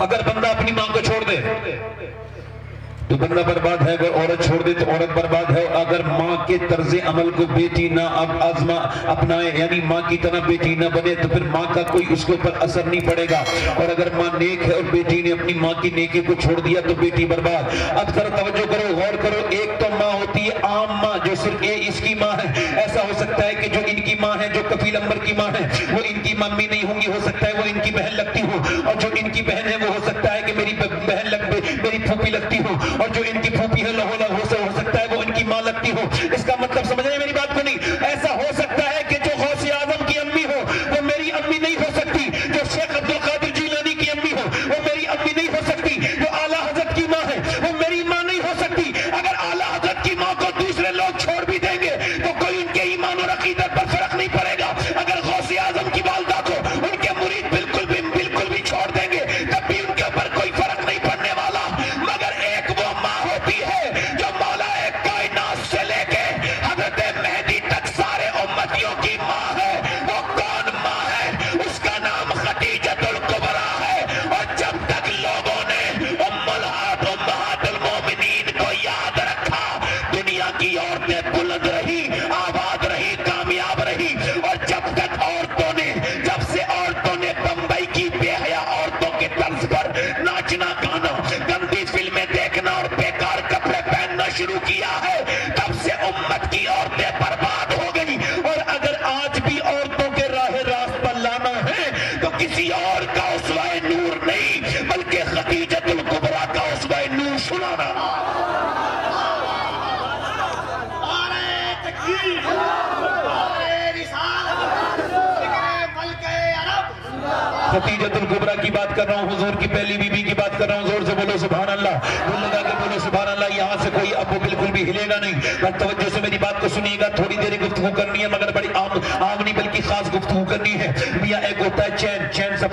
اگر بندہ اپنی ماں کو چھوڑ دے تو بندہ برباد ہے، اگر عورت چھوڑ دے تو عورت برباد ہے۔ اگر ماں کے طرز عمل کو بیٹی نہ اپنائے، یعنی ماں کی طرح بیٹی نہ بنے، تو پھر ماں کا کوئی اس کے اوپر اثر نہیں پڑے گا۔ اور اگر ماں نیک ہے اور بیٹی نے اپنی ماں کی نیکی کو چھوڑ دیا تو بیٹی برباد۔ اب ذرا توجہ کرو، غور کرو، ایک تو ماں ہوتی ہے عام ماں جو صرف اس کی ماں ہے۔ ایسا ہو سکتا ہے کہ جو ان کی ماں ہے، جو کفیل امبر کی ماں ہے، وہ ان کی ممی نہیں ہوں گی، ہو سکتا ہے وہ ان کی بہن لگتی ہو، اور جو ان کی بہن ہے وہ ہو سکتا ہے کہ میری بہن میری پھوپھی لگتی ہو، اور جو ان کی پھوپھی ہے ہو سکتا ہے وہ ان کی ماں لگتی ہو۔ اس کا مطلب سمجھ رہے ہیں میری بات کو نہیں؟ ایسا ہو سکتا ہے کہ جو غوث اعظم کی امی ہو وہ میری امی نہیں ہو سکتی، جو شیخ عبد القادر جیلانی کی امی ہو وہ میری امی نہیں ہو سکتی، جو اعلیٰ حضرت کی ماں ہے وہ میری ماں نہیں ہو سکتی۔ اگر اعلیٰ حضرت کی ماں کو دوسرے لوگ چھوڑ بھی دیں گے تو کوئی ان کے ایمان اور عقیدت پر فرق نہیں پڑے گا۔ اگر غوث اعظم کی والدہ کو ان کے مرید بالکل بھی چھوڑ دیں گے تب بھی ان کے اوپر کوئی فرق نہیں پڑنے والا۔ مگر ایک وہ ماں ہوتی ہے جو مولا کائنات سے لے کے حضرت مہدی تک سارے امتیوں کی ماں ہے۔ وہ کون ماں ہے؟ اس کا نام خدیجۃ الکبریٰ ہے۔ اور جب تک لوگوں نے امہات المومنین کو یاد رکھا، دنیا کی عورتیں بلند رہی، آباد رہی، کامیاب رہی۔ اور جب سے عورتوں نے بمبئی کی بے حیا عورتوں کے طرز پر ناچنا گانا، گندی فلمیں دیکھنا اور بیکار کپڑے پہننا شروع کیا ہے، تب سے امت کی عورتیں برباد ہو گئی۔ اور اگر آج بھی عورتوں کے راہ راست پر لانا ہے تو کسی اور کا اسوہ نور نہیں بلکہ خدیجۃ الکبریٰ کا اسوہ نور سنانا۔ خدیجۃ الکبریٰ کی بات کر رہا ہوں، حضور کی پہلی بی بی کی بات کر رہا ہوں۔ زور سے بولو سبحان اللہ، دل لگا کے بولو سبحان اللہ۔ یہاں سے کوئی اب بالکل بھی ہلے گا نہیں، بس توجہ سے میری بات کو سنیے گا۔ تھوڑی دیر گفتگو کرنی ہے مگر بڑی عام نہیں بلکہ خاص گفتگو کرنی ہے۔ میاں ایک ہوتا ہے چین سب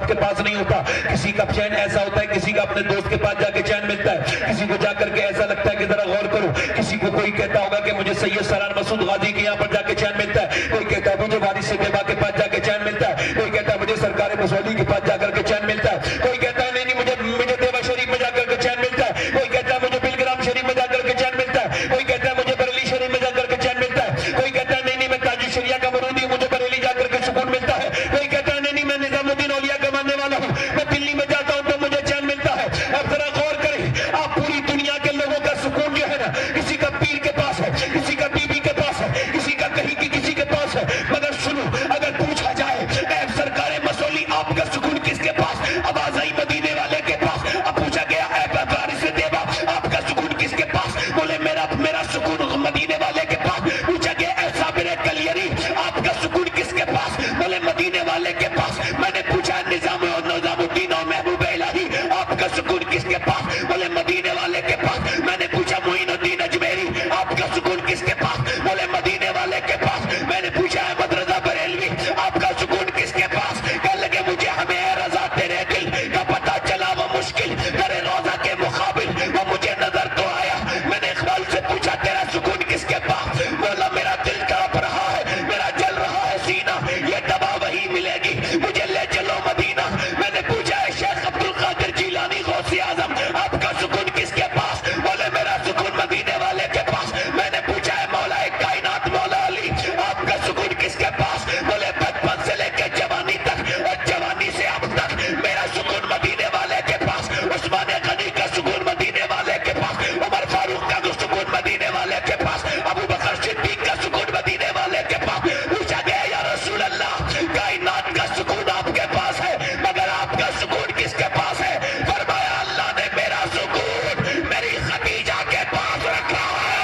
کے پاس نہیں ہوتا۔ کسی کا چین ایسا ہوتا ہے، کسی کا اپنے دوست کے پاس جا کے چین ملتا ہے، کسی کو جا کر کے ایسا لگتا ہے کہ ذرا غور کرو، کسی کو کوئی کہتا ہوگا کہ مجھے سید سالار مسعود غازی کے یہاں پر جا کے چین ملتا ہے، کوئی کہتا ہے مجھے وارث صدیقہ کے پاس جا کے چین ملتا ہے، کوئی کہتا ہے مجھے سرکار مسعودی کے پاس جا کر کے چین ملتا ہے، کوئی کہتا ہے نہیں مجھے دیوا شریف میں جا کر کے چین ملتا ہے، کوئی کہتا ہے مجھے بلگرام شریف میں جا کر کے چین ملتا ہے، کوئی کہتا ہے مجھے بریلی شریف میں جا کر کے چین ملتا ہے، کوئی کہتا ہے نہیں میں تاج الشریعہ کا مرید ہوں، مجھے بریلی جا کر کے سکون ملتا ہے، کوئی کہتا ہے نہیں میں نظام الدین اولیاء کا ماننے والا ہوں، میں دلی میں جاتا ہوں تو مجھے چین ملتا ہے۔ اب ذرا غور کریں، آپ پوری دنیا کے لوگوں کا سکون جو ہے نا، کسی کا پیر کے پاس ہے، کسی کا بی بی کے پاس ہے، کسی کا کہیں کی کسی کے پاس ہے، مگر سنو اگر پوچھا جائے اے سرکار مسعودی آپ کا سکون کس کے پاس؟ آواز آئی مدینے والے کے پاس۔ اب پوچھا گیا اے وارث دیوا آپ کا سکون کس کے پاس؟ بولے میرا سکون مدینے والے کے پاس۔ پوچھا گیا اے صابر کلیری آپ کا سکون کس کے پاس؟ بولے مدینے والے کے پاس۔ میں نے پوچھا نظام الدین اور محبوب الہی آپ کا سکون کس کے پاس؟ بولے مدینے والے کے پاس۔ میں نے پوچھا معین الدین اجمیری آپ کا سکون کس کے پاس؟ بولے مدینے والے کے پاس۔ میں نے پوچھا احمد رضا بریلوی آپ کا سکون کس کے پاس؟ کہنے لگے مجھے ہمیں اے رضا تیرے دل کا پتہ چلا، وہ مشکل تیرے روضہ کے مقابل وہ مجھے نظر تو آیا۔ میں نے اقبال سے پوچھا تیرا سکون کس کے پاس؟ بولا میرا دل تڑپ رہا ہے، میرا جل رہا ہے سینہ، یہ دوا وہی ملے گی، مجھے لے چلو مدینہ۔ میں نے پوچھا ہے شیخ عبد القادر جیلانی غوث اعظم آپ کا سکون کس کے پاس؟ بولے میرا سکون مدینے والے کے پاس۔ میں نے پوچھا ہے مولا کائنات مولا علی آپ کا سکون کس کے پاس؟ بولے بچپن سے لے کے جوانی تک اور جوانی سے اب تک میرا سکون مدینے والے کے پاس۔ عثمان غنی کا سکون مدینے والے کے پاس، عمر فاروق کا سکون مدینے والے کے پاس، ابو بکر صدیق کا سکون مدینے والے کے پاس۔ پوچھا گیا یا رسول اللہ کائنات کا سکون آپ کے پاس ہے مگر آپ کا سکون کس کے پاس ہے؟ فرمایا اللہ نے میرا سکون میری خدیجہ کے پاس رکھا ہے۔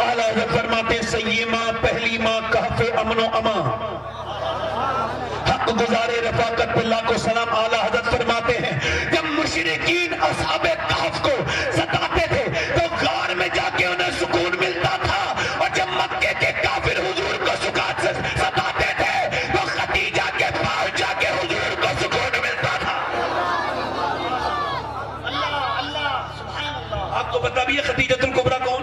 اعلیٰ حضرت فرماتے سید ماں پہلی ماں کہف امن و امان، حق گزارے رفاقت باللہ کو سلام۔ اعلیٰ حضرت فرماتے ہیں جب مشرکین اصحاب کہف کو ستاتے تھے تو غار میں جا کے انہیں سکون ملتا تھا، اور جب مکے کے کافر حضور کو ستاتے تھے تو خدیجہ کے پاس جا کے حضور کو سکون ملتا تھا۔ اللہ اللہ سبحان اللہ۔ آپ کو پتا بھی ہے خدیجۃ الکبریٰ کون؟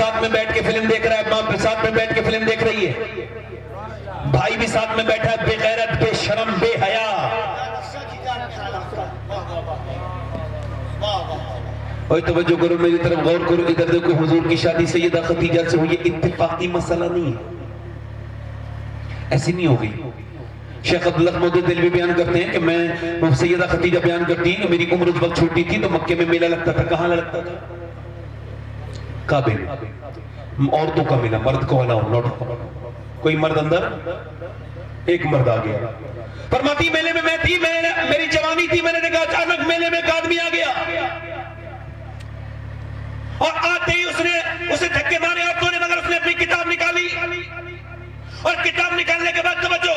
ساتھ میں بیٹھ کے فلم دیکھ رہا ہے، ماں ساتھ میں بیٹھ کے فلم دیکھ رہی ہے، بھائی بھی ساتھ میں بیٹھا ہے، بے غیرت، بے شرم، بے حیا۔ اور توجہ کرو میری طرف، غور کرو، ادھر دیکھو، حضور کی شادی سیدہ خدیجہ سے ہوئی، اتفاقی مسئلہ نہیں ہے، ایسی نہیں ہو گئی۔ شیخ عبداللہ محمود دہلوی بیان کرتے ہیں کہ میں سیدہ خدیجہ بیان کرتی ہیں کہ میری عمر اس وقت چھوٹی تھی تو مکے میں میلہ لگتا تھا، کہاں لگتا تھا؟ کعبے میں، عورتوں کا میلہ، مرد کو الاؤ نوٹ، کوئی مرد اندر، ایک مرد آ گیا، فرماتی میلے میں تھی، میری جوانی تھی، میں نے دیکھا اچانک میلے میں ایک آدمی آ گیا اور آتے ہی اسے دھکے مارے عورتوں نے، مگر اس نے اپنی کتاب نکالی اور کتاب نکالنے کے بعد توجہ،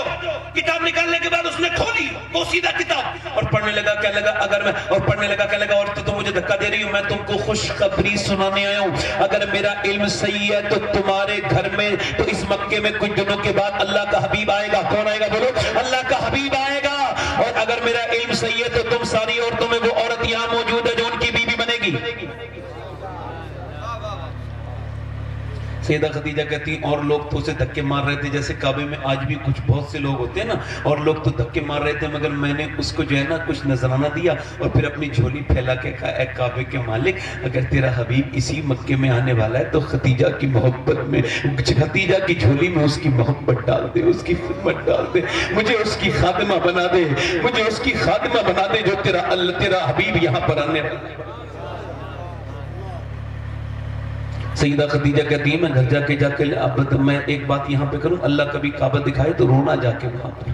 کتاب نکالنے کے بعد اس نے کھولی وہ سیدھا کتاب اور پڑھنے لگا، کہنے لگا اگر میں، اور پڑھنے لگا کہنے لگا، اور تو مجھے دھکا دے رہی ہوں، میں تم کو خوشخبری سنانے آیا ہوں، اگر میرا علم صحیح ہے تو تمہارے گھر میں، تو اس مکے میں کچھ دنوں کے بعد اللہ کا حبیب آئے گا۔ کون آئے گا بولو؟ اللہ کا حبیب آئے گا، اور اگر میرا علم صحیح ہے تو تم ساری عورتوں میں وہ عورت یہاں موجود ہے جو ان کی بیوی بنے گی۔ سیدہ خدیجہ کہتی ہیں اور لوگ تو اسے دھکے مار رہے تھے، جیسے کعبے میں آج بھی کچھ بہت سے لوگ ہوتے ہیں نا، اور لوگ تو دھکے مار رہے تھے، مگر میں نے اس کو جو ہے نا کچھ نذرانہ دیا اور پھر اپنی جھولی پھیلا کے کہا، اے کعبے کے مالک، اگر تیرا حبیب اسی مکے میں آنے والا ہے تو خدیجہ کی محبت میں، خدیجہ کی جھولی میں اس کی محبت ڈال دے، اس کی خدمت ڈال دے، مجھے اس کی خادمہ بنا دے، مجھے اس کی خادمہ بنا دے جو تیرا حبیب یہاں پر آنے والا ہے۔ سیدہ خدیجہ کہتی ہے میں گھر جا کے اب میں ایک بات یہاں پہ کروں، اللہ کبھی کعبہ دکھائے تو رونا جا کے وہاں پر،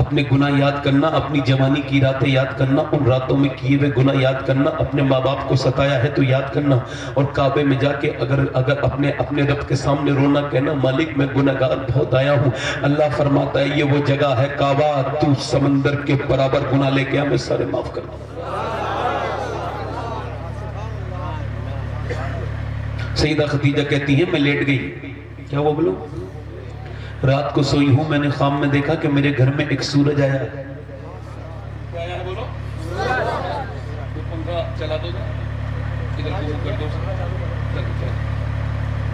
اپنے گناہ یاد کرنا، اپنی جوانی کی راتیں یاد کرنا، ان راتوں میں کیے ہوئے گناہ یاد کرنا، اپنے ماں باپ کو ستایا ہے تو یاد کرنا، اور کعبے میں جا کے اگر اپنے رب کے سامنے رونا، کہنا مالک میں گناہگار بہت آیا ہوں، اللہ فرماتا ہے یہ وہ جگہ ہے کعبہ، تو سمندر کے برابر گناہ لے کے ہمیں سارے معاف کرنا۔ سیدہ خدیجہ کہتی ہیں میں لیٹ گئی، کیا وہ بولو؟ رات کو سوئی ہوں، میں نے خواب میں دیکھا کہ میرے گھر میں ایک سورج آیا ہے۔ کیا آیا ہے بولو؟ پنکھا چلا دو، ادھر کو کر دو،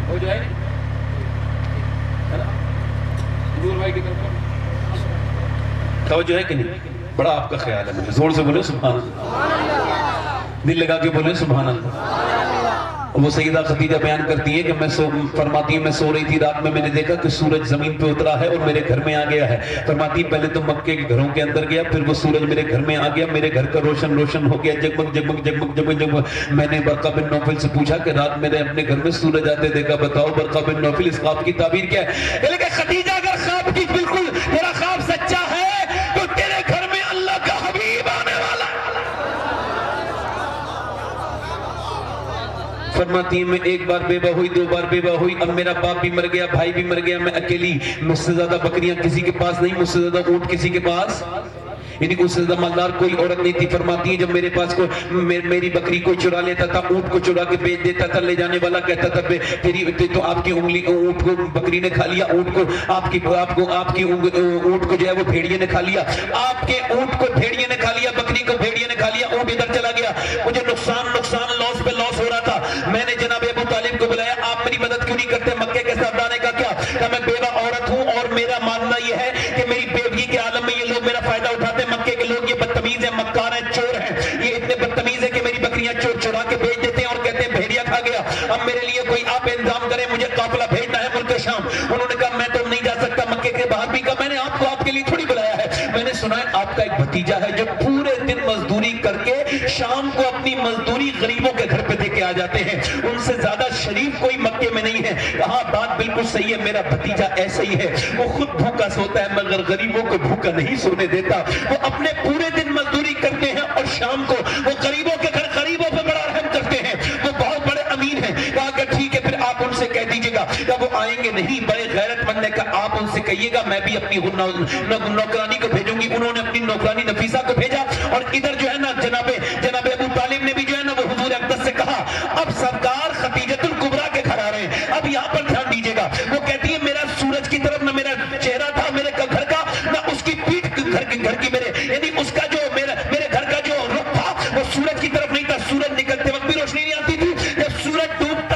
ہو جائے نور بھائی کی طرف توجہ ہے کہ نہیں؟ بڑا آپ کا خیال ہے، مجھے زور سے بولے سبحان اللہ، دل لگا کے بولے سبحان اللہ۔ وہ سیدہ خدیجہ بیان کرتی ہے کہ فرماتی ہے میں سو رہی تھی رات میں نے دیکھا کہ سورج زمین پہ اترا ہے اور میرے گھر میں آ گیا ہے۔ فرماتی ہے پہلے تو مکے کے گھروں کے اندر گیا، پھر وہ سورج میرے گھر میں آ گیا، میرے گھر کا روشن ہو گیا، جگمگ جگمگ جگمگ جگمگ جگمگ۔ میں نے برقہ بن نوفل سے پوچھا کہ رات میں نے اپنے گھر میں سورج آتے دیکھا، بتاؤ برقہ بن نوفل اس خواب کی تعبیر کیا ہے؟ لیکن خدیجہ اگر خواب کی بالکل تیرا خواب سچا ہے تو تیرے گھر میں اللہ کا حبیب آنے والا ہے۔ فرماتی ہے میں ایک بار بیوہ ہوئی، دو بار بیوہ ہوئی، اب میرا باپ بھی مر گیا، بھائی بھی مر گیا، میں اکیلی، مجھ سے زیادہ بکریاں کسی کے پاس نہیں، مجھ سے زیادہ اونٹ کسی کے پاس، یعنی اس سے زیادہ مالدار کوئی عورت نہیں تھی۔ فرماتی ہے جب میرے پاس میری بکری کوئی چرا لیتا تھا، اونٹ کو چرا کے بیچ دیتا تھا، لے جانے والا کہتا تھا تو آپ کی انگلی اونٹ کو بکری نے کھا لیا، اونٹ کو آپ کی اونٹ کو جو ہے وہ بھیڑیے نے کھا لیا، آپ کے اونٹ کو بھیڑیے نے کھا لیا، بکری کو بھیڑیے نے کھا لیا، اونٹ ادھر چلا گیا، مجھے نقصان لاس پہ لاس ہو رہا تھا۔ میں نے جناب ابو طالب کو بلایا، آپ میری مدد کیوں نہیں کرتے؟ مکے کے سردانے کا کیا کہ میں بیوہ عورت ہوں اور میرا ماننا یہ ہے کہ میری بیوی کے عالم میں یہ لوگ میرا فائدہ اٹھاتے ہیں، مکے کے لوگ یہ بدتمیز ہیں، مکار ہیں، چور ہیں، یہ اتنے بدتمیز ہیں کہ میری بکریاں چورا کے بیچ دیتے ہیں اور کہتے ہیں بھیڑیا کھا گیا، اب میرے لیے کوئی آپ انتظام کرے، مجھے قافلہ بھیجنا ہے ملک شام۔ انہوں نے کہا میں تو نہیں جا سکتا مکے کے باہر بھی، کہا میں نے آپ کو آپ کے لیے تھوڑی بلایا ہے، میں نے سنا ہے آپ کا ایک بھتیجا ہے جو پورے دن مزدوری کر کے شام کو اپنی مزدوری غریبوں کے گھر پہ دے کے آ جاتے ہیں، ان سے زیادہ شریف کوئی مکے میں نہیں ہے۔ ہاں بات بالکل صحیح ہے، میرا بھتیجا ایسا ہی ہے، وہ خود بھوکا سوتا ہے مگر غریبوں کو بھوکا نہیں سونے دیتا، وہ اپنے پورے دن مزدوری کرتے ہیں اور شام کو وہ غریبوں کے گھر غریبوں پہ بڑا رحم کرتے ہیں، وہ بہت بڑے امین ہیں۔ کہا کہ ٹھیک ہے پھر آپ ان سے کہہ دیجئے گا، جب وہ آئیں گے نہیں، بڑے غیرت مند نے کہا آپ ان سے کہیے گا میں بھی اپنی نوکرانی کو بھیجوں گی۔ انہوں نے اپنی نوکرانی نفیسہ کو بھیجا اور ادھر جو ہے نا جناب ابو طالب نے بھی جو ہے نا وہ حضور اقدس سے کہا اب سرکار خدیجۃ الکبریٰ کے گھر آ رہے ہیں، اب یہاں پر دھیان دیجئے گا۔ وہ کہتی ہے میرا سورج کی طرف نہ میرا چہرہ تھا میرے گھر کا، نہ اس کی پیٹھ گھر کی میرے، یعنی اس کا جو میرے گھر کا جو رخ تھا وہ سورج کی طرف نہیں تھا، سورج نکلتے وقت بھی روشنی نہیں آتی تھی، جب سورج ڈوبتا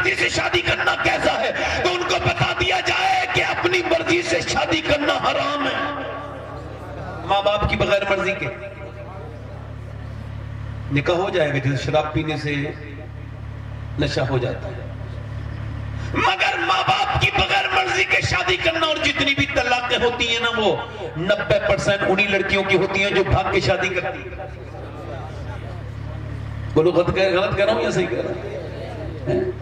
مرضی سے شادی کرنا کیسا ہے، تو ان کو بتا دیا جائے کہ اپنی مرضی سے شادی کرنا حرام ہے، ماں باپ کی بغیر مرضی کے۔ نکاح ہو جائے گا جیسے شراب پینے سے نشہ ہو جاتا ہے، مگر ماں باپ کی بغیر مرضی کے شادی کرنا، اور جتنی بھی طلاقیں ہوتی ہیں نا وہ 90% انہی لڑکیوں کی ہوتی ہیں جو بھاگ کے شادی کرتی ہیں۔ بولو غلط کہہ رہا ہوں یا صحیح کہہ رہا ہوں؟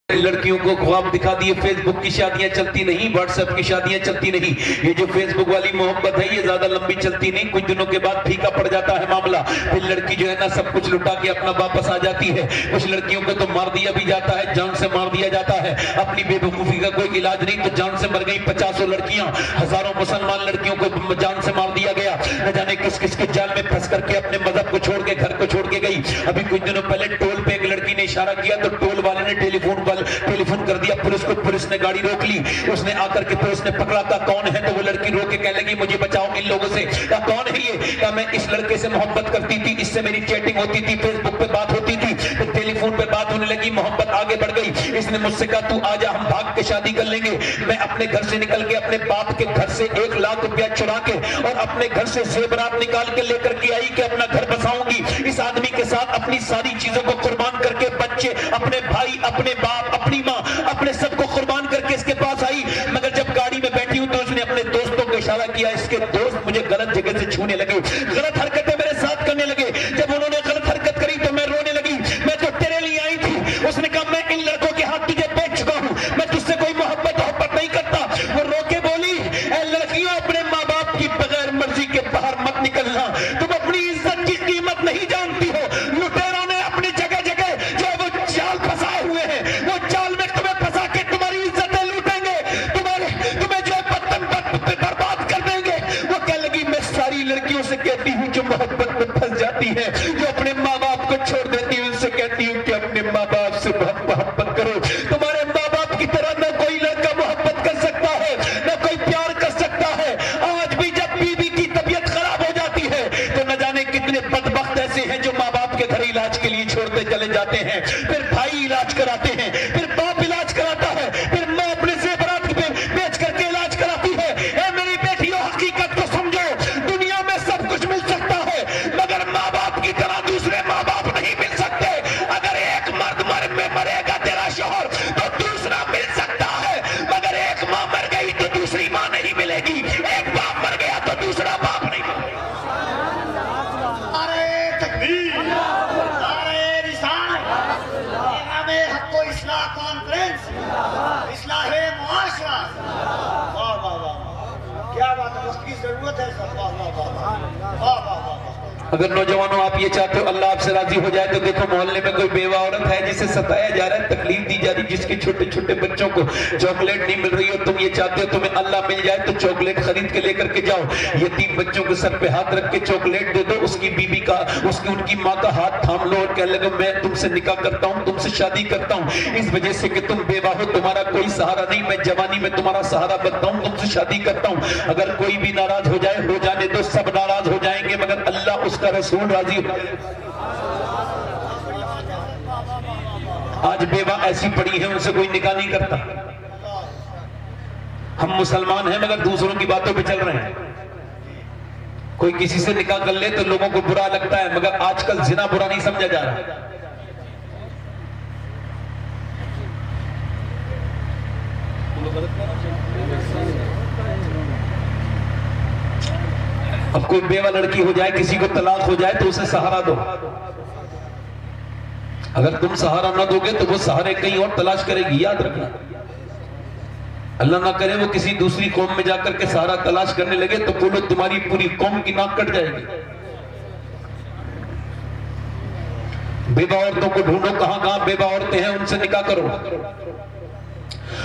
لڑکیوں کو خواب دکھا دیے، فیس بک کی شادیاں چلتی نہیں، واٹس ایپ کی شادیاں چلتی نہیں، یہ جو فیس بک والی محبت ہے یہ زیادہ لمبی چلتی نہیں، کچھ دنوں کے بعد پھیکا پڑ جاتا ہے معاملہ، پھر لڑکی جو ہے نا سب کچھ لٹا کے اپنا واپس آ جاتی ہے۔ کچھ لڑکیوں کو تو مار دیا بھی جاتا ہے، جان سے مار دیا جاتا ہے، اپنی بے وقوفی کا کوئی علاج نہیں تو جان سے مر گئی 50 لڑکیاں، ہزاروں مسلمان لڑکیوں کو جان سے مار دیا گیا، نہ جانے کس کس کے جال میں پھنس کر کے اپنے مذہب کو چھوڑ کے گھر کو چھوڑ کے گئی۔ ابھی کچھ دنوں پہلے ٹول پہ ایک لڑکی نے اشارہ کیا تو ٹول والے نے ٹیلیفون کر دیا پولیس کو، پولیس نے گاڑی روک لی، اس نے آ کر کے پولیس نے پکڑا، کہا کون ہے، تو وہ لڑکی رو کے کہنے لگی مجھے بچاؤ ان لوگوں سے، کہا کون ہے یہ، کہا میں اس لڑکے سے محبت کرتی تھی، اس سے میری چیٹنگ ہوتی تھی، فیس بک پہ بات ہوتی تھی، پھر ٹیلی فون پہ بات ہونے لگی، محبت آگے بڑھ گئی، اس نے مجھ سے کہا تو آجا ہم بھاگ کے شادی کر لیں گے۔ میں اپنے گھر سے نکل کے اپنے باپ کے گھر سے 1 لاکھ روپیہ چرا کے اور اپنے گھر سے زیورات نکال کے لے کر کے آئی کہ اپنا گھر بساؤں گی، اس آدمی کے ساتھ اپنی ساری چیزوں کو قربان کر کے، بچے، اپنے بھائی، اپنے باپ، اپنی ماں، اپنے سب کو قربان کر کے اس کے پاس آئی، مگر جب گاڑی میں بیٹھی ہوں تو اس نے اپنے دوستوں کو اشارہ کیا، اس کے دوست مجھے غلط جگہ سے چھونے لگے، غلط حرکتیں میرے ساتھ کرنے لگے، جب انہوں نے غلط حرکت کری تو میں رونے لگی، میں تو تیرے لیے آئی تھی، اس نے کہا میں ان لڑکوں کے ہاتھ تجھے بیچ چکا ہوں، میں تجھ سے کوئی محبت نہیں کرتا، وہ رو کے بولی اے لڑکیوں اپنے ماں باپ کی بغیر مرضی کے باہر مت نکلنا، تم اپنی عزت کی قیمت نہیں جانتی ہو، لٹیروں نے اپنی جگہ جگہ جو وہ جال پھنسائے ہوئے ہیں، وہ جال میں تمہیں پھنسا کے تمہاری عزتیں لوٹیں گے، تمہیں جو برباد کر دیں گے۔ وہ کہنے لگی میں ساری لڑکیوں سے کہتی ہوں جو محبت میں پھنس جاتی ہیں، جو اپنے ماں باپ کو چھوڑ دیتی ہیں، ان سے کہتی ہوں کہ اپنے ماں باپ سے بہت محبت کرو، تمہارے ماں باپ کی طرح نہ کوئی لڑکا محبت کر سکتا ہے، نہ کوئی پیار کر سکتا ہے۔ آج بھی جب بیوی کی طبیعت خراب ہو جاتی ہے تو نہ جانے کتنے بدبخت ایسے ہیں جو ماں باپ کے گھر علاج کے لیے چھوڑتے چلے جاتے ہیں، پھر بھائی علاج کراتے ہیں، پھر باپ علاج کراتا ہے، پھر ماں اپنے زیورات بیچ کر کے علاج کراتی ہے۔ اے میری بیٹیوں حقیقت کو سمجھو، دنیا میں سب کچھ مل سکتا ہے مگر ماں باپ کی طرح دوسرے ماں باپ نہیں مل سکتے۔ اگر ایک مرد مرے گا تیرا شوہر تو دوسرا مل سکتا ہے، مگر ایک ماں مر گئی تو دوسری ماں نہیں ملے گی، ایک باپ مر گیا تو دوسرا باپ نہیں ملے گا۔ اصلاح کانفرنس، اصلاح معاشرہ، واہ واہ واہ، کیا بات ہے، اس کی ضرورت ہے سب، واہ واہ واہ واہ واہ واہ۔ اگر نوجوانوں آپ یہ چاہتے ہو اللہ آپ سے راضی ہو جائے تو دیکھو محلے میں کوئی بیوہ عورت ہے جسے ستایا جا رہا ہے، تکلیف دی جا رہی، جس کے چھوٹے چھوٹے بچوں کو چاکلیٹ نہیں مل رہی، اور تم یہ چاہتے ہو تمہیں اللہ مل جائے تو چاکلیٹ خرید کے لے کر کے جاؤ، یتیم بچوں کے سر پہ ہاتھ رکھ کے چاکلیٹ دے دو، اس کی بیوی کا، ان کی ماں کا ہاتھ تھام لو اور کہنے لگو میں تم سے نکاح کرتا ہوں، تم سے شادی کرتا ہوں، اس وجہ سے کہ تم بیوہ ہو، تمہارا کوئی سہارا نہیں، میں جوانی میں تمہارا سہارا بنتا ہوں، تم سے شادی کرتا ہوں۔ اگر کوئی بھی ناراض ہو جائے، ہو جانے دو، سب ناراض ہو جائیں گے مگر اللہ اس کا رسول راضی۔ آج بیوہ ایسی پڑی ہیں ان سے کوئی نکاح نہیں کرتا، ہم مسلمان ہیں مگر دوسروں کی باتوں پہ چل رہے ہیں، کوئی کسی سے نکاح کر لے تو لوگوں کو برا لگتا ہے، مگر آج کل زنا برا نہیں سمجھا جا رہا۔ اب کوئی بیوہ لڑکی ہو جائے، کسی کو طلاق ہو جائے تو اسے سہارا دو، اگر تم سہارا نہ دو گے تو وہ سہارے کہیں اور تلاش کرے گی، یاد رکھنا، اللہ نہ کرے وہ کسی دوسری قوم میں جا کر کے سہارا تلاش کرنے لگے تو بولو تمہاری پوری قوم کی ناک کٹ جائے گی۔ بیوہ عورتوں کو ڈھونڈو، کہاں کہاں بیوہ عورتیں ہیں ان سے نکاح کرو۔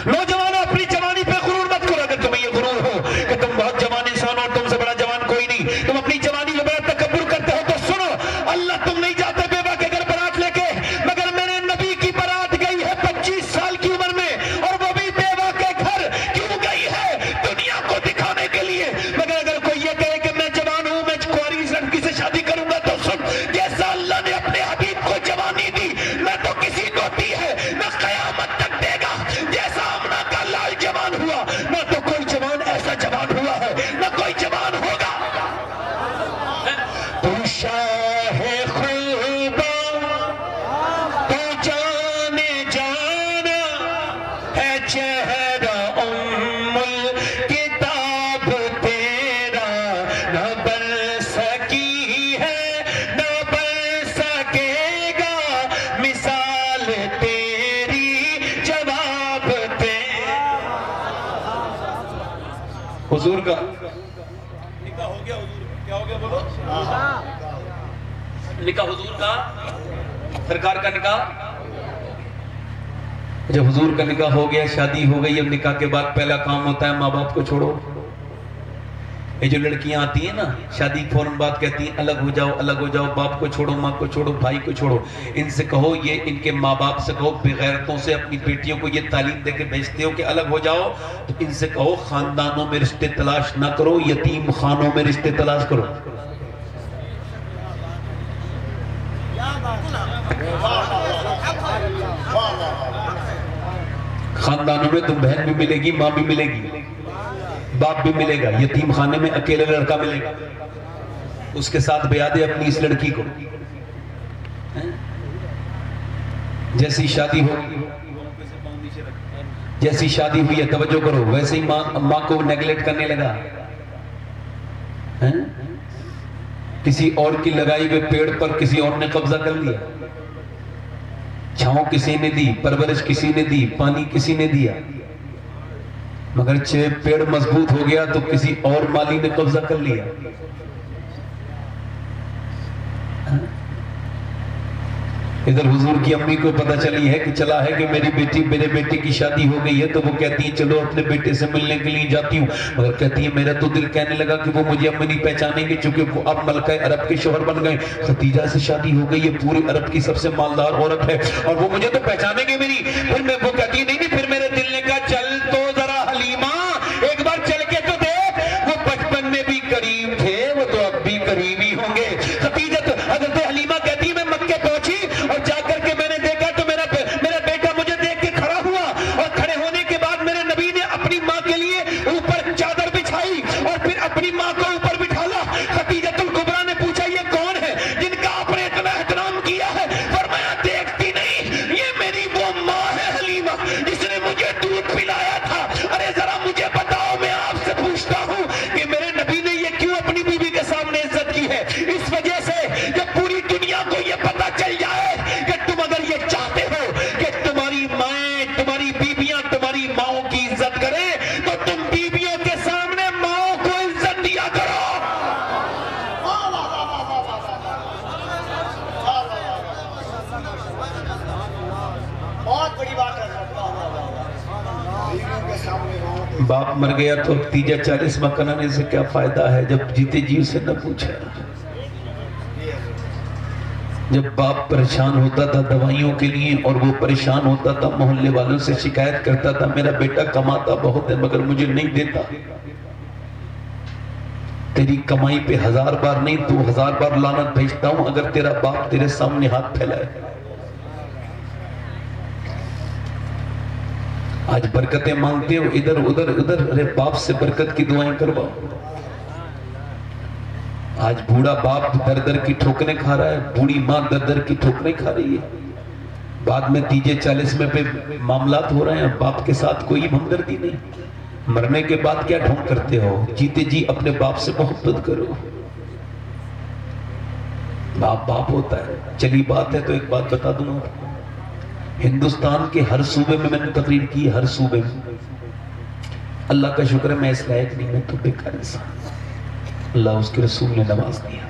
نوجوانوں اپنی جوانی پہ غرور مت کرو، اگر تمہیں یہ غرور ہو کہ تم بہت جوان انسان ہو، تم سے بڑا جوان کوئی نہیں، تم اپنی جوانی میں بڑا تکبر کرتے ہو تو سنو، اللہ تم نہیں جاتے بیوہ کے گھر برات لے کے، مگر میرے نبی کی برات گئی ہے 25 سال کی عمر میں، اور وہ بھی بیوہ کے گھر کیوں گئی ہے؟ دنیا کو دکھانے کے لیے، مگر اگر کوئی یہ کہے کہ میں جوان ہوں، میں کواری لڑکی سے شادی کروں گا تو سن، جیسا اللہ نے اپنے حبیب کو جوانی دی میں تو کسی کو دی ہے، حضور کا نکاح ہو گیا، حضور کیا ہو گیا بولو؟ نکاح حضور کا، سرکار کا نکاح، جب حضور کا نکاح ہو گیا، شادی ہو گئی، اب نکاح کے بعد پہلا کام ہوتا ہے ماں باپ کو چھوڑو. یہ جو لڑکیاں آتی ہیں نا شادی فوراً بعد کہتی ہیں الگ ہو جاؤ، الگ ہو جاؤ، باپ کو چھوڑو، ماں کو چھوڑو، بھائی کو چھوڑو. ان سے کہو، یہ ان کے ماں باپ سے کہو، بغیرتوں سے اپنی بیٹیوں کو یہ تعلیم دے کے بھیجتے ہو کہ الگ ہو جاؤ، تو ان سے کہو خاندانوں میں رشتے تلاش نہ کرو، یتیم خانوں میں رشتے تلاش کرو. خاندانوں میں تو بہن بھی ملے گی، ماں بھی ملے گی، باپ بھی ملے گا، یتیم خانے میں اکیلے لڑکا ملے گا. اس کے ساتھ بیاہ دے اپنی اس لڑکی کو. جیسی شادی ہوئی، جیسی شادی ہوئی ہے توجہ کرو، ویسے ہی ماں کو نیگلیکٹ کرنے لگا. کسی اور کی لگائی ہوئے پیڑ پر کسی اور نے قبضہ کر لیا. چھاؤں کسی نے دی، پرورش کسی نے دی، پانی کسی نے دیا، مگر پیڑ مضبوط ہو گیا تو کسی اور مالی نے قبضہ کر لیا. ادھر حضور کی امی کو پتہ چلی ہے کہ چلا ہے کہ میرے بیٹے کی شادی ہو گئی ہے، تو وہ کہتی ہے چلو اپنے بیٹے سے ملنے کے لیے جاتی ہوں. مگر کہتی ہے میرا تو دل کہنے لگا کہ وہ مجھے اب نہیں پہچانیں گے، چونکہ وہ اب ملکہ عرب کے شوہر بن گئے. ختیجہ سے شادی ہو گئی ہے، پورے عرب کی سب سے مالدار عورت ہے، اور وہ مجھے تو پہچانیں گے میری. پھر میں وہ کہتی ہے نہیں، پھر میرے دل نے کہا چل تو ذرا حلیمہ ایک بار چل کے تو دیکھ، وہ بچپن میں بھی قریب تھے، وہ تو اب بھی قریب ہی ہوں گے. ختیجہ تو حضرت حلیمہ کہتی ہے میں مکے پہنچی اور جا کر کے میں نے دیکھا تو میرا بیٹا مجھے دیکھ کے کھڑا ہوا، اور کھڑے ہونے کے بعد میرے نبی نے اپنی ماں کے لیے اوپر چادر بچھائی اور پھر اپنی ماں کو اوپر بٹھالا. ختیجۃ الکبریٰ نے پوچھا یہ کون ہے جن کا آپ نے اتنا احترام کیا ہے؟ فرمایا دیکھتی نہیں، یہ میری وہ ماں ہے حلیمہ جس نے مجھے دودھ پلایا تھا. ارے ذرا مجھے بتاؤ، میں آپ سے پوچھتا ہوں کہ میرے نبی نے یہ کیوں اپنی بیوی کے سامنے عزت کی ہے؟ اس وجہ سے کہ پوری دنیا کو یہ پتا چل جائے کہ تم اگر یہ چاہتے ہو کہ تمہاری مائیں، تمہاری بیویاں تمہاری ماؤں کی عزت کریں، تو تم بیویوں کے سامنے ماؤں کو عزت دیا کرو. بہت بڑی بات ہے. باپ مر گیا تو تیجا 40 مکانانے سے کیا فائدہ ہے جب جیتے جی اسے نہ پوچھا. جب باپ پریشان ہوتا تھا دوائیوں کے لیے اور وہ پریشان ہوتا تھا محلے والوں سے شکایت کرتا تھا میرا بیٹا کماتا بہت ہے مگر مجھے نہیں دیتا. تیری کمائی پہ 1000 بار نہیں تو 1000 بار لعنت بھیجتا ہوں اگر تیرا باپ تیرے سامنے ہاتھ پھیلائے. آج برکتیں مانگتے ہو ادھر ادھر ادھر، ارے باپ سے برکت کی دعائیں کرواؤ. آج بوڑھا باپ در در کی ٹھوکریں کھا رہا ہے، بوڑھی ماں در در کی ٹھوکریں کھا رہی ہے. بعد میں تیجے 40 میں پہ معاملات ہو رہے ہیں، باپ کے ساتھ کوئی ہمدردی نہیں. مرنے کے بعد کیا ڈھونگ کرتے ہو؟ جیتے جی اپنے باپ سے محبت کرو. باپ باپ ہوتا ہے. چلی بات ہے تو ایک بات بتا دوں آپ کو، ہندوستان کے ہر صوبے میں نے تقریر کی، ہر صوبے میں. اللہ کا شکر ہے میں اس لائق نہیں ہوں تو بیکار انسان، اللہ اس کے رسول نے نواز دیا،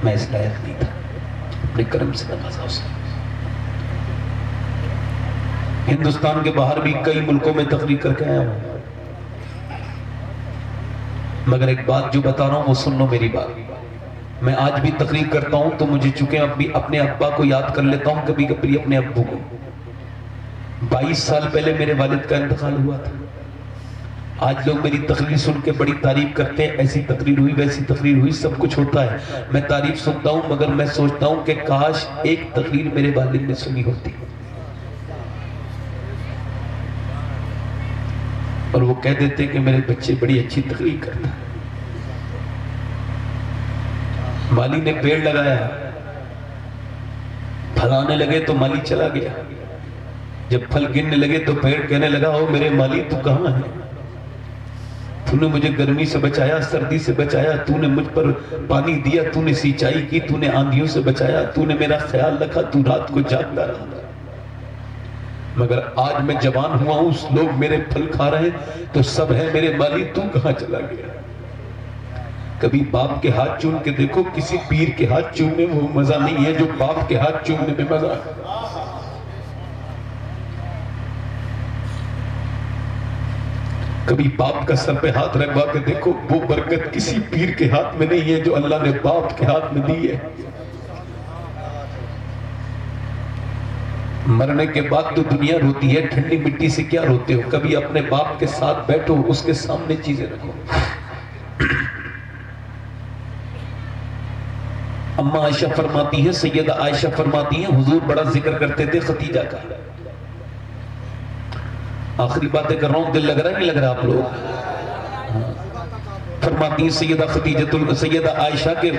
میں اس لائق نہیں تھا، اپنے کرم سے نوازا اس نے. ہندوستان کے باہر بھی کئی ملکوں میں تقریر کر کے آیا ہوں، مگر ایک بات جو بتا رہا ہوں وہ سن لو میری بات. میں آج بھی تقریر کرتا ہوں تو مجھے چونکہ اپنے ابا کو یاد کر لیتا ہوں، کبھی کبھی اپنے ابو کو. 22 سال پہلے میرے والد کا انتقال ہوا تھا. آج لوگ میری تقریر سن کے بڑی تعریف کرتے ہیں، ایسی تقریر ہوئی ویسی تقریر ہوئی، سب کچھ ہوتا ہے. میں تعریف سنتا ہوں مگر میں سوچتا ہوں کہ کاش ایک تقریر میرے والد نے سنی ہوتی اور وہ کہہ دیتے کہ میرے بچے بڑی اچھی تقریر کرتا ہے. مالی نے پیڑ لگایا، پھل آنے لگے تو مالی چلا گیا. جب پھل گرنے لگے تو پیڑ کہنے لگا او میرے مالی تو کہاں ہے؟ تو نے مجھے گرمی سے بچایا، سردی سے بچایا، تو نے مجھ پر پانی دیا، تو نے سینچائی کی، تو نے آندھیوں سے بچایا، تو نے میرا خیال رکھا، تو رات کو جاگتا رہا. مگر آج میں جوان ہوا ہوں، لوگ میرے پھل کھا رہے ہیں تو سب ہے میرے مالی، تو کہاں چلا گیا؟ کبھی باپ کے ہاتھ چوم کے دیکھو، کسی پیر کے ہاتھ چومنے وہ مزہ نہیں ہے جو باپ کے ہاتھ چومنے میں مزہ ہے۔ کبھی باپ کا سر پہ ہاتھ رکھوا کے دیکھو، وہ برکت کسی پیر کے ہاتھ میں نہیں ہے جو اللہ نے باپ کے ہاتھ میں دی ہے۔ مرنے کے بعد تو دنیا روتی ہے، ٹھنڈی مٹی سے کیا روتے ہو؟ کبھی اپنے باپ کے ساتھ بیٹھو، اس کے سامنے چیزیں رکھو۔ اماں عائشہ فرماتی ہے، سیدہ عائشہ فرماتی ہیں، حضور بڑا ذکر کرتے تھے ختیجہ کا۔ آخری باتیں کر رہا ہوں، دل لگ رہا ہے نہیں لگ رہا آپ لوگ؟ فرماتی ہیں سیدہ عائشہ کے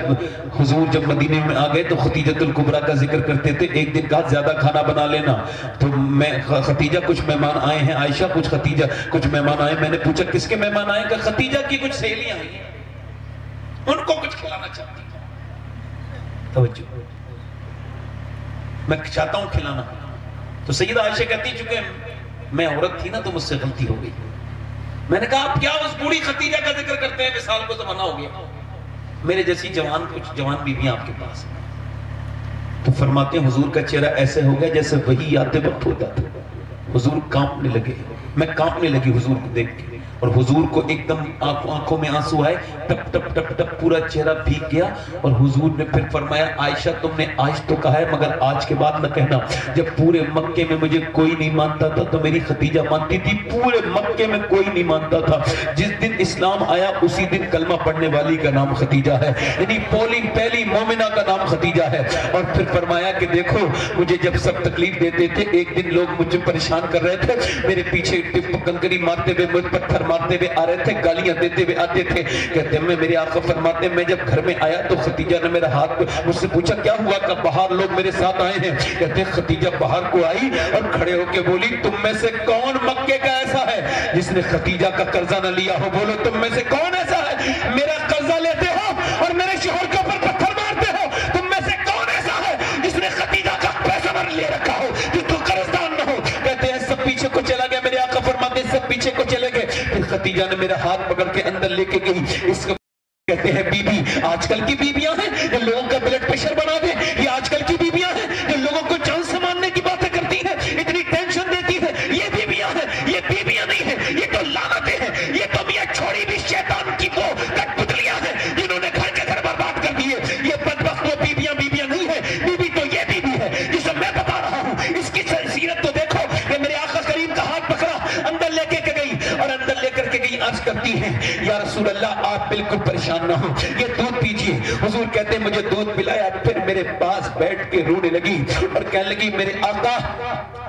حضور جب مدینے میں آ گئے تو ختیجۃ الکبریٰ کا ذکر کرتے تھے۔ ایک دن کہا زیادہ کھانا بنا لینا، تو میں ختیجہ کچھ مہمان آئے ہیں، عائشہ کچھ مہمان آئے، میں نے پوچھا کس کے مہمان آئے؟ کہ ختیجہ کی کچھ سہیلیاں آئی ہیں، ان کو کچھ کھلانا چاہتی ہوں۔ توجہ، میں چاہتا ہوں کھلانا۔ تو سیدہ عائشہ کہتی چونکہ میں عورت تھی نا تو مجھ سے غلطی ہو گئی۔ میں نے کہا آپ کیا اس بوڑھی ختیجہ کا ذکر کرتے ہیں، مثال کو زمانہ ہو گیا، میرے جیسی کچھ جوان بیویاں آپ کے پاس ہیں۔ تو فرماتے ہیں حضور کا چہرہ ایسے ہو گیا جیسے وہی آتے وقت ہوتا تھا۔ حضور کانپنے لگے، میں کانپنے لگی حضور کو دیکھ کے، اور حضور کو ایک دم آنکھوں میں آنسو آئے، ٹپ ٹپ ٹپ ٹپ پورا چہرہ بھیگ گیا۔ اور حضور نے پھر فرمایا عائشہ تم نے آج تو کہا ہے مگر آج کے بعد نہ کہنا، جب پورے مکے میں مجھے کوئی نہیں مانتا تھا تو میری ختیجہ مانتی تھی، پورے مکے میں کوئی نہیں مانتا تھا، جس دن اسلام آیا اسی دن کلمہ پڑھنے والی کا نام ختیجہ ہے، یعنی پہلی مومنہ کا نام ختیجہ ہے۔ اور پھر فرمایا کہ دیکھو مجھے جب سب تکلیف دیتے تھے، ایک دن لوگ مجھے پریشان کر رہے تھے، میرے پیچھے کنکری مارتے ہوئے، مجھ پتھر مارتے ہوئے آ رہے تھے، گالیاں دیتے ہوئے آتے تھے۔ کہتے ہیں میرے آقا فرماتے ہیں میں جب گھر میں آیا تو ختیجہ نے میرا ہاتھ مجھ سے پوچھا کیا ہوا کہ باہر لوگ میرے ساتھ آئے ہیں؟ کہتے ہیں ختیجہ باہر کو آئی اور کھڑے ہو کے بولی تم میں سے کون مکے کا ایسا ہے جس نے ختیجہ کا قرضہ نہ لیا ہو؟ بولو تم میں سے کون ایسا ہے میرا قرضہ لیتے ہو اور میرے شوہر کے اوپر پتھر مارتے ہو؟ تم میں سے کون ایسا ہے جس نے ختیجہ کا پیسہ نہ لے رکھا ہو کہ تو قرضدار نہ ہو؟ کہتے ہیں سب پیچھے کو چلا گیا، میرے آقا فرماتے ہیں سب پیچھے کو چلے گئے۔ پھر ختیجہ نے میرا ہاتھ پکڑ کے اندر لے کے گئی۔ اس کو کہتے ہیں بی بی، آج کل کی بیویاں ہیں جو لوگوں کا بلڈ پریشر بنا دے، یہ آج کل کی بیویاں ہیں جو لوگوں کو جان سے مارنے کی باتیں کرتی ہیں، اتنی ٹینشن دیتی ہے، یہ بیویاں ہیں، یہ بیویاں نہیں ہیں، یہ تو لعنتیں ہیں، یہ تو میاں چھوڑی بھی شیطان کی وہ کٹپتلیاں ہیں جنہوں نے گھر کے گھر برباد کر دیے۔ یہ بدبخت وہ بیویاں نہیں ہیں، بیوی تو یہ بیوی ہے جسے میں بتا رہا ہوں۔ اس کی سیرت تو دیکھو کہ میرے آقا کریم کا ہاتھ پکڑا، اندر لے کے گئی اور اندر لے کر کے گئی، عرض کرتی ہیں یا رسول اللہ آپ بالکل پریشان نہ ہو، یہ دودھ پیجئے۔ حضور کہتے ہیں مجھے دودھ پلایا، پھر میرے پاس بیٹھ کے رونے لگی اور کہنے لگی میرے آقا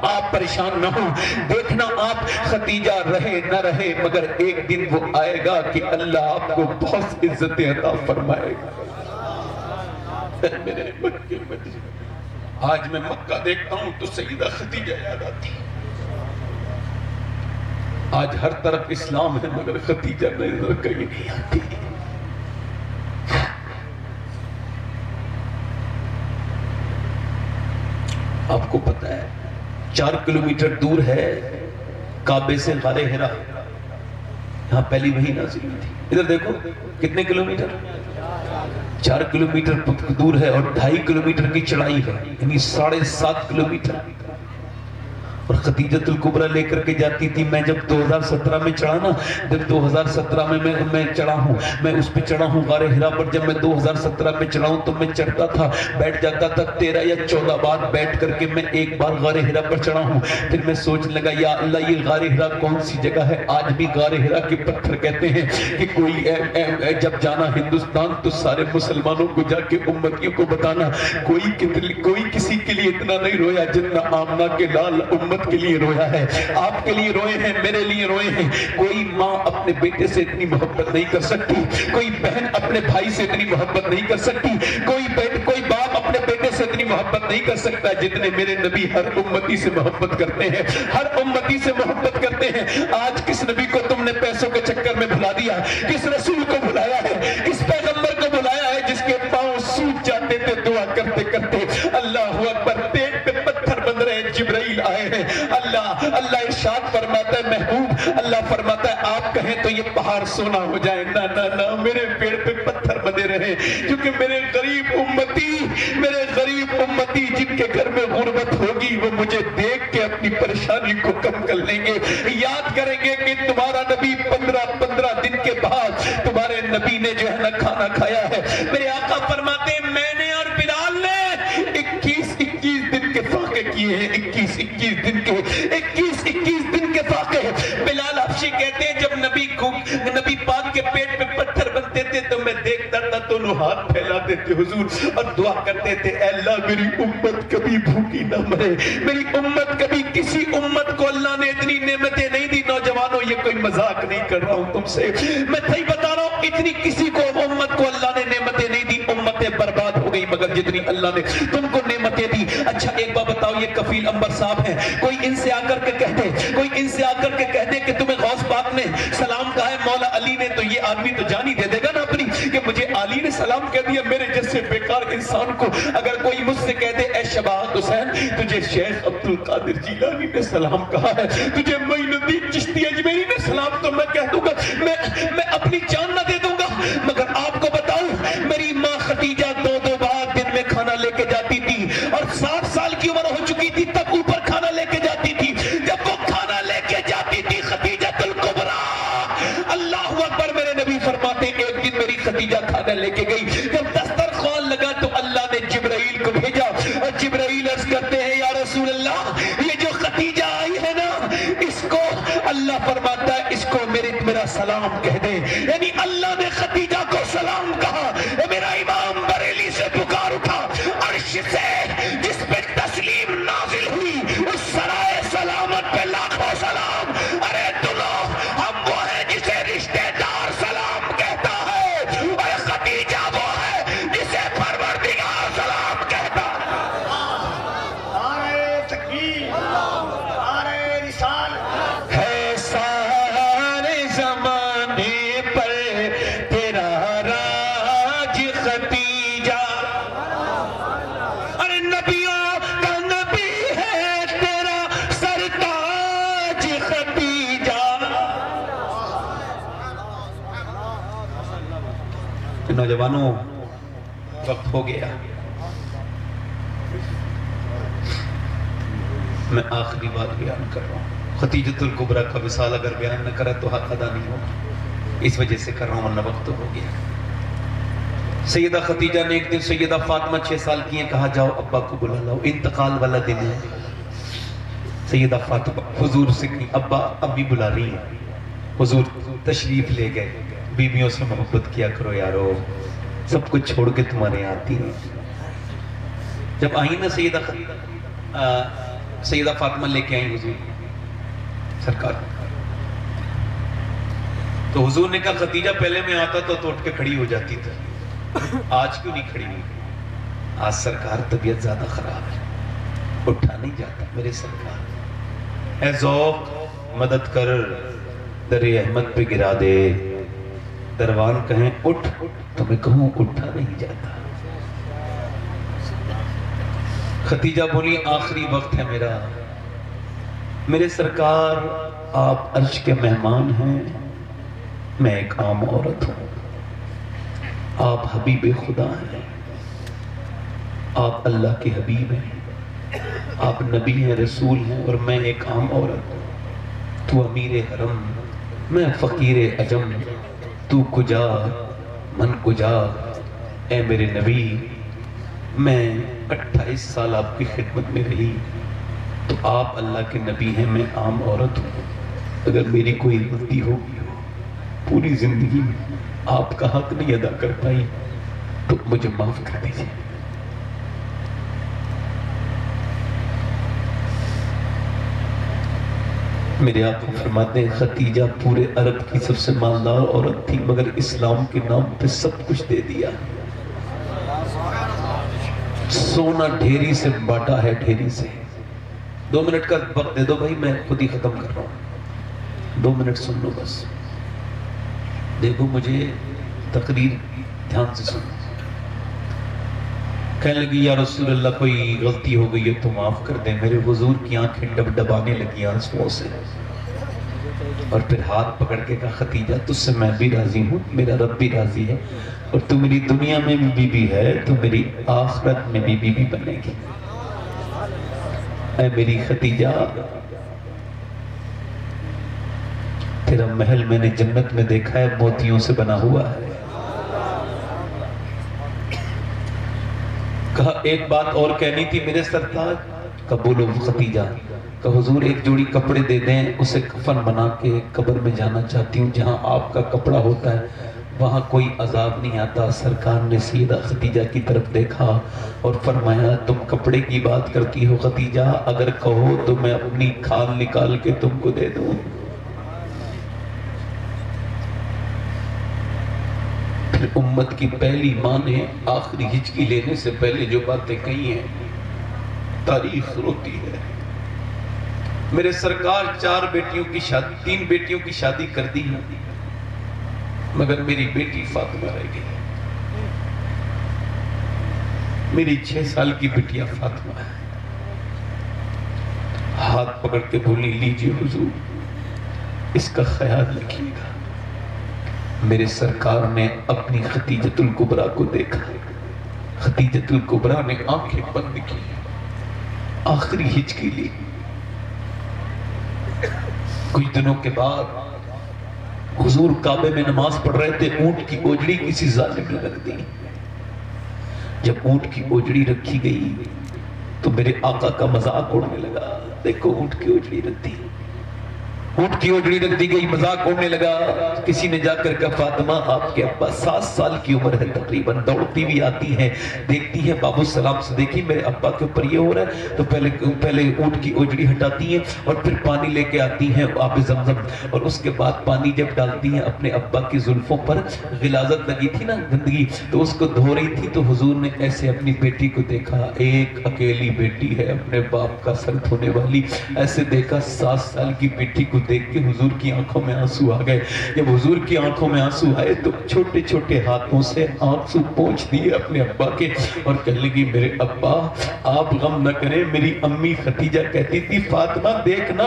آپ پریشان نہ ہو، دیکھنا آپ ختیجہ رہے نہ رہے مگر ایک دن وہ آئے گا کہ اللہ آپ کو بہت عزت عطا فرمائے گا۔ میرے مکے مدینے آج میں مکہ دیکھتا ہوں تو سیدہ ختیجہ یاد آتی ہے۔ آج ہر طرف اسلام ہے مگر ختیجہ نظر کہیں نہیں آتی۔ آپ کو پتہ ہے 4 کلومیٹر دور ہے کعبے سے غار حرا، یہاں پہلی وحی نازل ہوئی تھی۔ ادھر دیکھو کتنے کلومیٹر، 4 کلومیٹر دور ہے اور 2.5 کلومیٹر کی چڑھائی ہے، یعنی 7.5 کلومیٹر۔ اور ختیجۃ الکبریٰ لے کر کے جاتی تھی۔ میں جب 2017 میں چڑھا نا، جب 2017 میں چڑھا ہوں، میں اس پہ چڑھا ہوں غار حرا پر، جب میں 2017 میں چڑھا ہوں تو میں چڑھتا تھا، بیٹھ جاتا تھا 13 یا 14 بار بیٹھ کر کے میں ایک بار غار حرا پر چڑھا ہوں۔ پھر میں سوچنے لگا یا اللہ یہ غار حرا کون سی جگہ ہے؟ آج بھی غار حرا کے پتھر کہتے ہیں کہ کوئی جب جانا ہندوستان تو سارے مسلمانوں کو جا کے امتیوں کو بتانا، کوئی کسی کے لیے اتنا نہیں رویا جتنا آمنہ کے لال امت کے لیے رویا ہے۔ آپ کے لیے روئے ہیں، میرے لیے روئے ہیں۔ کوئی ماں اپنے بیٹے سے اتنی محبت نہیں کر سکتی، کوئی بہن اپنے بھائی سے اتنی محبت نہیں کر سکتی، کوئی باپ اپنے بیٹے سے اتنی محبت نہیں کر سکتا جتنے میرے نبی ہر امتی سے محبت کرتے ہیں، ہر امتی سے محبت کرتے ہیں۔ آج کس نبی کو تم نے پیسوں کے چکر میں بھلا دیا؟ کس رسول کو بلایا ہے؟ کس پیغمبر کو بلایا ہے جس کے پاؤں سوج جاتے تھے دعا کرتے کرتے؟ اللہ اکبر، پیٹ پہ پتھر بند رہے، جبرائیل آئے ہیں، اللہ آپ کہیں تو یہ پہاڑ سونا ہو جائے، نہ نہ نہ، میرے پیڑ پہ پتھر بندے رہے، کیونکہ میرے غریب امتی جن کے گھر میں غربت ہوگی وہ مجھے دیکھ کے اپنی پریشانی کو کم کر لیں گے، یاد کریں گے کہ تمہارا نبی 15 دن کے بعد تمہارے نبی نے جو ہے نا کھانا کھایا ہے۔ میرے آقا فرماتے ہیں میں نے اور بلال نے 21 دن کے فاقے کیے ہیں، 21 دن کے فاقے ہیں۔ بلال حبشی کہتے ہیں جب نبی پاک کے پیٹ پہ پتھر بنتے تھے تو میں دیکھتا تھا تو انہوں ہاتھ پھیلاتے تھے حضور اور دعا کرتے تھے اے اللہ میری امت کبھی بھوکی نہ مرے، میری امت کبھی، کسی امت کو اللہ نے اتنی نعمتیں نہیں دی۔ نوجوانوں یہ کوئی مذاق نہیں کر رہا ہوں تم سے، میں صحیح بتا رہا ہوں، اتنی کسی کو امت کو اللہ نے نعمتیں نہیں دی، امتیں برباد ہو گئی مگر جتنی اللہ نے تم کو نعمتیں دی۔ اچھا ایک بات بتاؤ، یہ کفیل انبر صاحب ہیں، کوئی ان سے آ کر کے کہہ دے کہ تمہیں غوث پاک نے سلام کہا ہے مولا علی نے، تو یہ آدمی تو جان ہی دے دے گا نا اپنی کہ مجھے علی نے سلام کہہ دیا۔ میرے جیسے بیکار انسان کو اگر کوئی مجھ سے کہہ دے اے شباہت حسین تجھے شیخ عبد القادر جیلانی نے سلام کہا ہے، تجھے معین الدین چشتی اجمیری نے سلام، تو میں کہہ دوں گا میں اپنی جان نہ دے دوں گا۔ مگر آپ کو بتاؤں میری ماں خدیجہ 2 بار دن میں کھانا لے کے جاتی تھی اور 60 سال کی عمر ہو چکی تھی تب اوپر کھانا لے کے جاتی تھی۔ جب وہ کھانا لے کے جاتی تھی خدیجہ الکبریٰ، اللہ اکبر، میرے نبی فرماتے ہیں ایک دن میری خدیجہ کھانا لے کے گئی، جب دسترخوان لگا تو اللہ نے جبرائیل کو بھیجا اور جبرائیل عرض کرتے ہیں یا رسول اللہ یہ جو خدیجہ آئی ہے نا اس کو اللہ فرماتا ہے اس کو میرا سلام کہہ دے، یعنی اللہ نے خدیجہ کو سلام کہا۔ میرا امام بریلی سے پکار اٹھا عرش سے جس پہ تسلیم نازل ہوئی اس سرائے سلامت پہ لاکھوں سلام۔ ارے دلو ہم وہ ہیں جسے رشتہ دار سلام کہتا ہے اور خدیجہ وہ ہے جسے پروردگار سلام کہتا ہے۔ نعرہ تکبیر، نعرہ رسالت، ہے سارے زمانے پر تیرا راج خدیجہ، ارے نبیوں کا نبی ہے تیرا سرتاج خدیجہ۔ نوجوانوں وقت ہو گیا، میں آخری بات بیان کر رہا ہوں، خدیجۃ الکبریٰ کا وصال اگر بیان نہ کرا تو حق ادا نہیں ہوگا، اس وجہ سے کر رہا ہوں ورنہ وقت تو ہو گیا۔ سیدہ خدیجہ نے ایک دن سیدہ فاطمہ 6 سال کی ہیں، کہا جاؤ ابا کو بلا لاؤ، انتقال والا دن ہے۔ سیدہ فاطمہ حضور سے کہیں ابا امی بلا رہی ہیں، حضور تشریف لے گئے، بیویوں سے محبت کیا کرو یارو، سب کچھ چھوڑ کے تمہارے آتی ہیں۔ جب آئی نا سیدہ فاطمہ لے کے آئیں حضور سرکار، تو حضور نے کہا خدیجہ پہلے میں آتا تو اٹھ کے کھڑی ہو جاتی تھی، آج کیوں نہیں کھڑی ہوئی؟ آج سرکار طبیعت زیادہ خراب ہے، اٹھا نہیں جاتا میرے سرکار، اے ذوق مدد کر، در احمد پہ گرا دے، دروان کہیں اٹھ تو میں کہوں اٹھا نہیں جاتا۔ خدیجہ بولی آخری وقت ہے میرا، میرے سرکار آپ عرش کے مہمان ہیں، میں ایک عام عورت ہوں، آپ حبیب خدا ہیں، آپ اللہ کے حبیب ہیں، آپ نبی ہیں رسول ہیں اور میں ایک عام عورت ہوں، تو امیر حرم میں فقیر عجم، تو کجا من کجا، اے میرے نبی میں 28 سال آپ کی خدمت میں رہی، تو آپ اللہ کے نبی ہیں، میں عام عورت ہوں، اگر میری کوئی غلطی ہوگی پوری زندگی آپ کا حق نہیں ادا کر پائی تو مجھے معاف کر دیجیے۔ میرے آقا فرماتے ہیں خدیجہ پورے عرب کی سب سے مالدار عورت تھی مگر اسلام کے نام پہ سب کچھ دے دیا، سونا ڈھیری سے باٹا ہے ڈھیری سے۔ 2 منٹ کا وقت دے دو بھائی، میں خود ہی ختم کر رہا ہوں، 2 منٹ سن لو بس، دیکھو مجھے تقریر دھیان سے سنو۔ کہنے لگی یا رسول اللہ کوئی غلطی ہو گئی ہے تو معاف کر دیں، میرے حضور کی آنکھیں ڈب ڈبانے لگی آنسوؤں سے۔ اور پھر ہاتھ پکڑ کے کہا ختیجہ تجھ سے میں بھی راضی ہوں، میرا رب بھی راضی ہے، اور تو میری دنیا میں بھی بیوی ہے تو میری آخرت میں بھی بیوی بنے گی۔ اے میری ختیجہ، تیرا محل میں نے جنت میں دیکھا ہے، موتیوں سے بنا ہوا ہے۔ کہا ایک بات اور کہنی تھی میرے سرتاج۔ کہا بولو ختیجہ۔ کہ حضور ایک جوڑی کپڑے دے دیں، اسے کفن بنا کے قبر میں جانا چاہتی ہوں، جہاں آپ کا کپڑا ہوتا ہے وہاں کوئی عذاب نہیں آتا۔ سرکار نے سیدھا ختیجہ کی طرف دیکھا اور فرمایا تم کپڑے کی بات کرتی ہو ختیجہ، اگر کہو تو میں اپنی کھال نکال کے تم کو دے دوں۔ پھر امت کی پہلی ماں نے آخری ہچکی لینے سے پہلے جو باتیں کہی ہیں، تاریخ روتی ہے۔ میرے سرکار 3 بیٹیوں کی شادی کر دی، مگر میری بیٹی فاطمہ رہ گئی۔ میری 6 سال کی بٹیا فاطمہ ہے۔ ہاتھ پکڑ کے بولی لیجئے حضور، اس کا خیال رکھیے گا۔ میرے سرکار نے اپنی ختیجۃ الکبریٰ کو دیکھا۔ ختیجۃ الکبریٰ نے آنکھیں بند کی، آخری ہچکی لی۔ کچھ دنوں کے بعد حضور کعبے میں نماز پڑھ رہے تھے، اونٹ کی اوجڑی کسی ظالم نے رکھ دی۔ جب اونٹ کی اوجڑی رکھی گئی تو میرے آقا کا مذاق اڑنے لگا، دیکھو اونٹ کی اوجڑی رکھ دی، اونٹ کی اوجڑی رکھ دی گئی، مذاق اڑنے لگا۔ کسی نے جا کر کہا فاطمہ آپ کے ابا 7 سال کی عمر ہے تقریباً، دوڑتی بھی آتی ہیں، دیکھتی ہیں بابو السلام سے دیکھی میرے ابا کے اوپر یہ ہو رہا ہے، تو پہلے اونٹ کی اوجڑی ہٹاتی ہیں اور پھر پانی لے کے آتی ہیں آب زمزم، اور اس کے بعد پانی جب ڈالتی ہیں اپنے ابا کی زلفوں پر غلاظت لگی تھی نا گندگی، تو اس کو دھو رہی تھی، تو حضور نے ایسے اپنی بیٹی کو دیکھا، ایک اکیلی بیٹی ہے اپنے باپ کا سر دھونے والی، ایسے دیکھا 7 سال کی بیٹی کو دیکھ کے حضور کی آنکھوں میں آنسو آ گئے۔ جب حضور کی آنکھوں میں آنسو آئے تو چھوٹے چھوٹے ہاتھوں سے آنسو پونچھ دیے اپنے ابا کے اور کہنے لگی میرے ابا آپ غم نہ کریں، میری امی ختیجہ کہتی تھی فاطمہ دیکھنا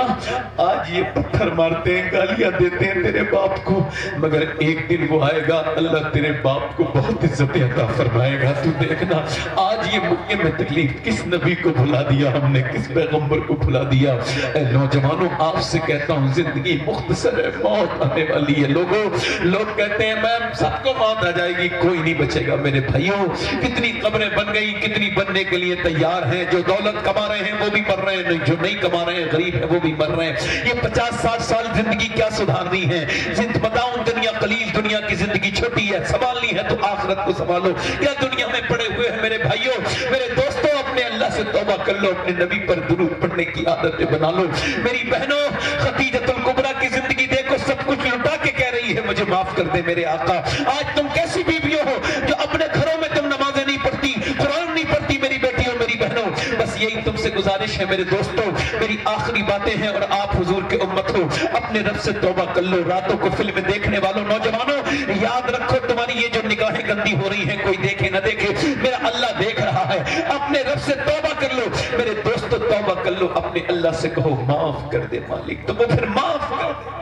آج یہ پتھر مارتے ہیں، گالیاں دیتے ہیں تیرے باپ کو، مگر ایک دن وہ آئے گا اللہ تیرے باپ کو بہت عزت عطا فرمائے گا، تو دیکھنا آج یہ مکے میں تکلیف کس نبی کو بھلا دیا ہم نے، کس پیغمبر کو بھلا دیا۔ اے نوجوانوں آپ سے کہتا ہوں زندگی مختصر ہے، موت آنے والی ہے۔ لوگ کہتے ہیں میم سب کو موت آ جائے گی، کوئی نہیں بچے گا۔ میرے بھائیوں کتنی قبریں بن گئی، کتنی بننے کے لیے تیار ہیں، جو دولت کما رہے ہیں وہ بھی مر رہے ہیں، جو نہیں کما رہے ہیں غریب ہیں وہ بھی مر رہے ہیں۔ یہ 50-60 سال زندگی کیا سدھارنی ہے؟ بتاؤں دنیا قلیل، دنیا کی زندگی چھوٹی ہے، سنبھالنی ہے تو آخرت کو سنبھالو۔ کیا دنیا میں پڑے ہوئے ہیں میرے بھائیوں، میرے دوستوں، اپنے اللہ سے توبہ کر لو، اپنے نبی پر درود پڑھنے کی عادتیں بنا لو۔ میری بہنوں ختیجۃ الکبریٰ کی زندگی دیکھو، سب کچھ لٹا کے کہہ رہی ہے مجھے معاف کر دے میرے آقا۔ آج تم کیسی بیویوں ہو جو اپنے گھروں میں تم نمازیں نہیں پڑھتی، قرآن نہیں پڑھتی میری بیٹیوں میری بہنوں۔ بس یہی تم سے گزارش ہے میرے دوستوں، میری آخری باتیں ہیں اور آپ حضور کے امت ہو، اپنے رب سے توبہ کر لو۔ راتوں کو فلم دیکھنے والوں نوجوانوں یاد رکھو تمہاری یہ جو نگاہیں گندی ہو رہی ہیں، کوئی دیکھے نہ دیکھے میرا اللہ دیکھ رہا ہے، اپنے رب سے توبہ کر لو میرے دوستوں، توبہ کر لو، اپنے اللہ سے کہو معاف کر دے مالک، تو وہ پھر معاف کر دے۔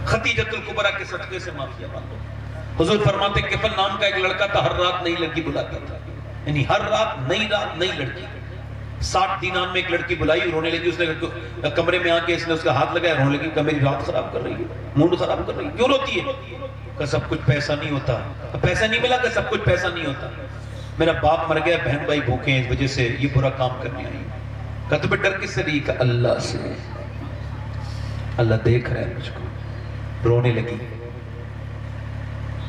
ختیجۃ الکبریٰ کے صدقے سے معافیا مانگو۔ حضور فرماتے کفل نام کا ایک لڑکا تھا، ہر رات نئی لڑکی بلاتا تھا، یعنی ہر رات نئی لڑکی۔ 60 دینار میں ایک لڑکی بلائی، رونے لگی، اس نے کمرے میں آ کے اس نے اس کا ہاتھ لگایا، رونے لگی کہ میری رات خراب کر رہی ہے، موڈ خراب کر رہی ہے، کیوں روتی ہے؟ کہ سب کچھ پیسہ نہیں ہوتا، پیسہ نہیں ملا، کہ سب کچھ پیسہ نہیں ہوتا، میرا باپ مر گیا، بہن بھائی بھوکے ہیں، اس وجہ سے یہ برا کام کرنے آئی۔ کہ تمہیں ڈر کس سے رہی؟ کہ اللہ سے، اللہ دیکھ رہا ہے مجھ کو۔ رونے لگی،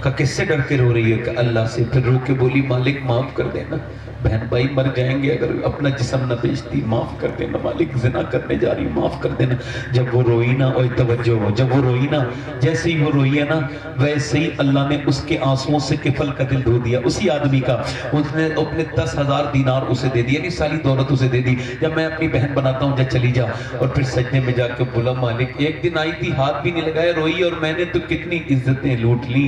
کہ کس سے ڈر کے رو رہی ہے؟ کہ اللہ سے۔ پھر رو کے بولی مالک معاف کر دینا، بہن بھائی مر جائیں گے اگر اپنا جسم نہ بیچتی، معاف کر دینا مالک، زنا کرنے جا رہی معاف کر دینا۔ جب وہ روئی نا، اوہ توجہ ہو، جب وہ روئی نا، جیسے ہی وہ روئی ہے نا ویسے ہی اللہ نے اس کے آنسوؤں سے کفل کا دل دھو دیا، اسی آدمی کا۔ اس نے اپنے 10,000 دینار اسے دے دیا، یعنی ساری دولت اسے دے دی۔ جب میں اپنی بہن بناتا ہوں جب چلی جا، اور پھر سجدے میں جا کے بولا مالک ایک دن آئی تھی، ہاتھ بھی نہیں لگایا، روئی، اور میں نے تو کتنی عزتیں لوٹ لی،